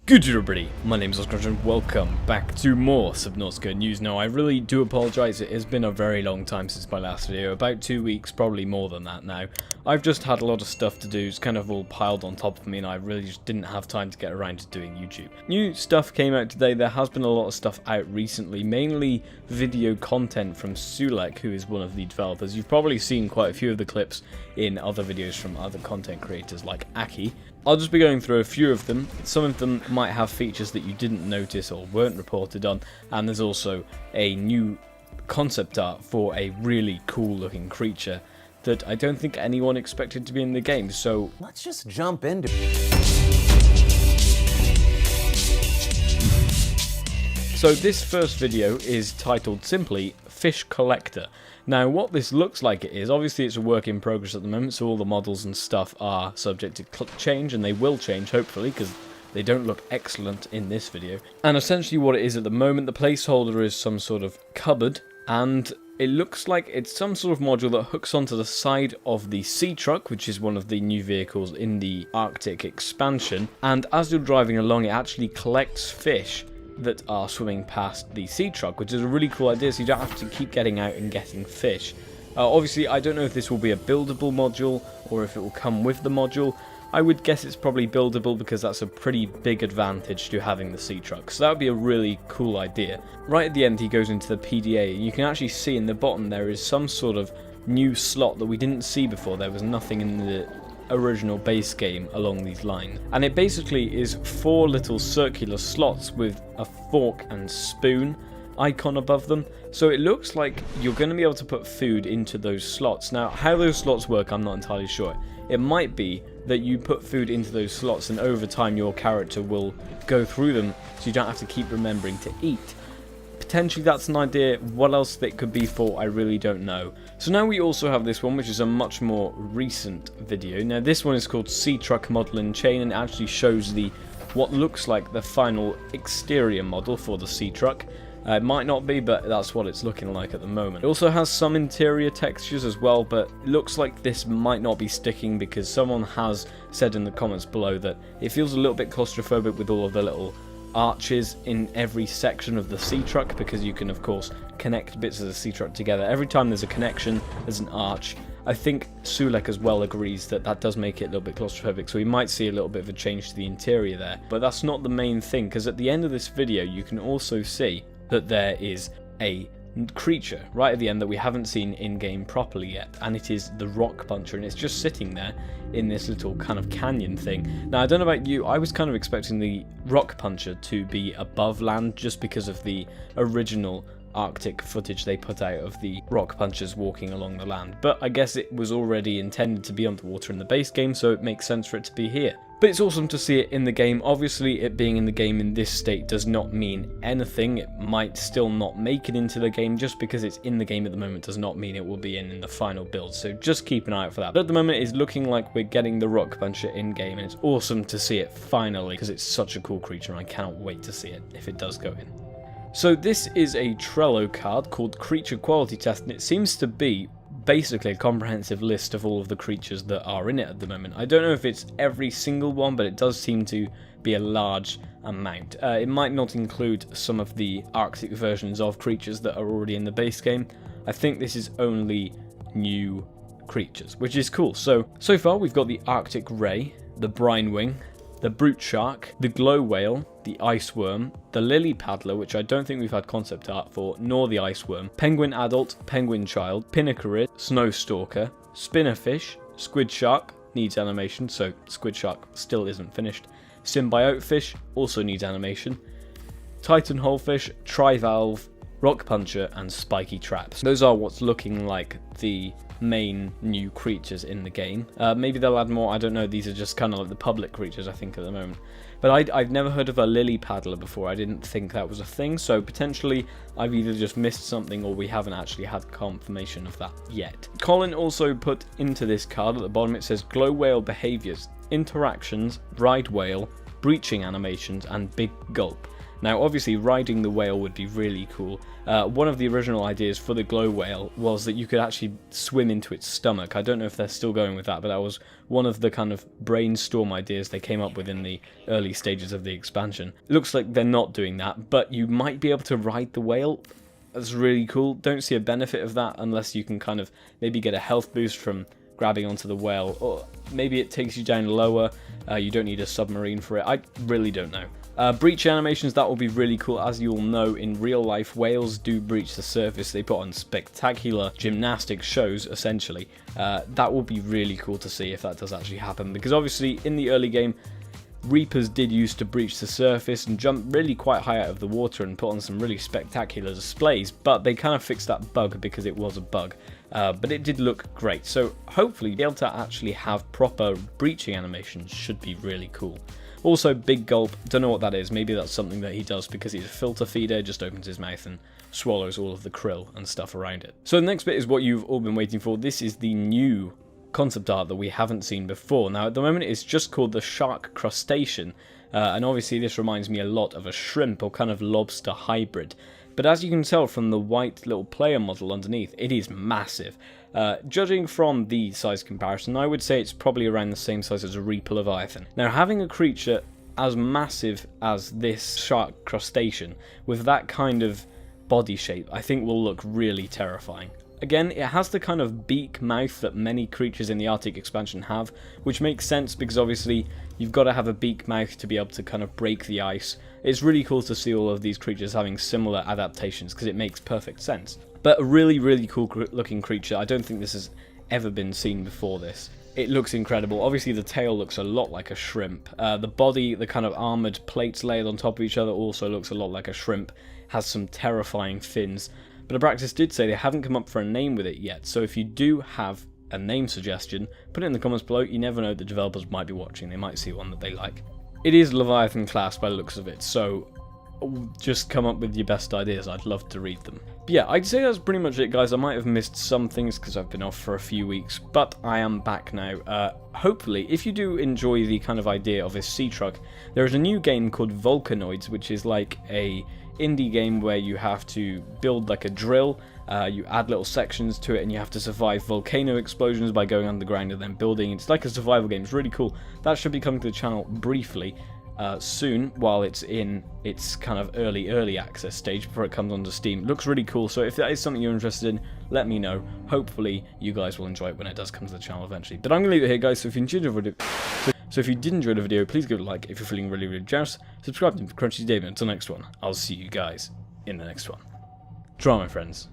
Good day everybody, my name is Awesomecrunch and welcome back to more Subnautica news. Now I really do apologise, it has been a very long time since my last video, about 2 weeks, probably more than that now. I've just had a lot of stuff to do, it's kind of all piled on top of me and I really just didn't have time to get around to doing YouTube. New stuff came out today, there has been a lot of stuff out recently, mainly video content from Sulek, who is one of the developers. You've probably seen quite a few of the clips in other videos from other content creators like Aki. I'll just be going through a few of them. Some of them might have features that you didn't notice or weren't reported on, and there's also a new concept art for a really cool looking creature that I don't think anyone expected to be in the game, so let's just jump into it. So this first video is titled simply Fish Collector. Now what this looks like it is, obviously it's a work in progress at the moment, so all the models and stuff are subject to change, and they will change hopefully because they don't look excellent in this video. And essentially what it is at the moment, the placeholder is some sort of cupboard, and it looks like it's some sort of module that hooks onto the side of the sea truck, which is one of the new vehicles in the Arctic expansion, and as you're driving along it actually collects fish that are swimming past the sea truck, which is a really cool idea, so you don't have to keep getting out and getting fish. Obviously I don't know if this will be a buildable module or if it will come with the module. I would guess it's probably buildable because that's a pretty big advantage to having the sea truck, so that would be a really cool idea. Right at the end he goes into the PDA and you can actually see in the bottom there is some sort of new slot that we didn't see before. There was nothing in the original base game along these lines, and it basically is 4 little circular slots with a fork and spoon icon above them, so it looks like you're going to be able to put food into those slots. Now how those slots work I'm not entirely sure. It might be that you put food into those slots and over time your character will go through them so you don't have to keep remembering to eat. Potentially that's an idea. What else that could be for, I really don't know. So now we also have this one, which is a much more recent video. Now this one is called Sea Truck Model and Chain, and it actually shows the what looks like the final exterior model for the sea truck. It might not be, but that's what it's looking like at the moment. It also has some interior textures as well, but it looks like this might not be sticking because someone has said in the comments below that it feels a little bit claustrophobic with all of the little arches in every section of the sea truck, because you can of course connect bits of the sea truck together. Every time there's a connection, there's an arch. I think Sulek as well agrees that that does make it a little bit claustrophobic, so we might see a little bit of a change to the interior there. But that's not the main thing, because at the end of this video you can also see that there is a creature right at the end that we haven't seen in-game properly yet, and it is the rock puncher, and it's just sitting there in this little kind of canyon thing. Now I don't know about you, I was kind of expecting the rock puncher to be above land just because of the original Arctic footage they put out of the rock punchers walking along the land, but I guess it was already intended to be underwater in the base game, so it makes sense for it to be here. But it's awesome to see it in the game. Obviously it being in the game in this state does not mean anything. It might still not make it into the game. Just because it's in the game at the moment does not mean it will be in the final build, so just keep an eye out for that. But at the moment it's looking like we're getting the rock puncher in game, and it's awesome to see it finally because it's such a cool creature and I cannot wait to see it if it does go in. So this is a Trello card called Creature Quality Test, and it seems to be basically a comprehensive list of all of the creatures that are in it at the moment. I don't know if it's every single one, but it does seem to be a large amount. It might not include some of the Arctic versions of creatures that are already in the base game. I think this is only new creatures, which is cool. So far we've got the Arctic Ray, the Brinewing, the Brute Shark, the Glow Whale, the Ice Worm, the Lily Paddler, which I don't think we've had concept art for, nor the Ice Worm, Penguin Adult, Penguin Child, Pinnacarid, Snow Stalker, Spinnerfish, Squid Shark, needs animation, so Squid Shark still isn't finished, Symbiote Fish, also needs animation, Titan Holefish, Trivalve, Rock Puncher, and Spiky Traps. Those are what's looking like the main new creatures in the game. Maybe they'll add more, I don't know. These are just kind of like the public creatures I think at the moment. But I've never heard of a Lily Paddler before. I didn't think that was a thing, so potentially I've either just missed something or we haven't actually had confirmation of that yet. Colin also put into this card at the bottom, it says Glow Whale Behaviors, Interactions, Ride Whale, Breaching Animations, and Big Gulp. Now obviously riding the whale would be really cool. One of the original ideas for the glow whale was that you could actually swim into its stomach. I don't know if they're still going with that, but that was one of the kind of brainstorm ideas they came up with in the early stages of the expansion. It looks like they're not doing that, but you might be able to ride the whale. That's really cool. Don't see a benefit of that unless you can kind of maybe get a health boost from grabbing onto the whale, or maybe it takes you down lower. You don't need a submarine for it. I really don't know. Breach animations, that will be really cool. As you all know, in real life, whales do breach the surface. They put on spectacular gymnastic shows, essentially. That will be really cool to see if that does actually happen, because obviously in the early game, Reapers did used to breach the surface and jump really quite high out of the water and put on some really spectacular displays, but they kind of fixed that bug because it was a bug. But it did look great, so hopefully be able to actually have proper breaching animations should be really cool. Also, Big Gulp, don't know what that is. Maybe that's something that he does because he's a filter feeder, just opens his mouth and swallows all of the krill and stuff around it. So the next bit is what you've all been waiting for. This is the new concept art that we haven't seen before. Now at the moment it's just called the shark crustacean, and obviously this reminds me a lot of a shrimp or kind of lobster hybrid. But as you can tell from the white little player model underneath, it is massive. Judging from the size comparison, I would say it's probably around the same size as a Reaper Leviathan. Now having a creature as massive as this shark crustacean with that kind of body shape, I think will look really terrifying. Again, it has the kind of beak mouth that many creatures in the Arctic expansion have, which makes sense because obviously you've got to have a beak mouth to be able to kind of break the ice. It's really cool to see all of these creatures having similar adaptations because it makes perfect sense. But a really, really cool looking creature. I don't think this has ever been seen before this. It looks incredible. Obviously the tail looks a lot like a shrimp. The body, the kind of armoured plates layered on top of each other also looks a lot like a shrimp. Has some terrifying fins. But Abraxas did say they haven't come up for a name with it yet, so if you do have a name suggestion, put it in the comments below. You never know, the developers might be watching, they might see one that they like. It is Leviathan class by the looks of it, so just come up with your best ideas, I'd love to read them. But yeah, I'd say that's pretty much it guys. I might have missed some things because I've been off for a few weeks, but I am back now. Hopefully, if you do enjoy the kind of idea of this sea truck, there is a new game called Volcanoids, which is like a indie game where you have to build like a drill, you add little sections to it and you have to survive volcano explosions by going underground and then building. It's like a survival game, it's really cool. That should be coming to the channel briefly soon while it's in its kind of early access stage before it comes onto Steam. Looks really cool, so if that is something you're interested in, let me know. Hopefully you guys will enjoy it when it does come to the channel eventually. But I'm going to leave it here guys, so if you enjoyed the video, so if you did enjoy the video, please give it a like. If you're feeling really, really generous, subscribe to me for Crunchy David. Until next one, I'll see you guys in the next one. Draw, my friends.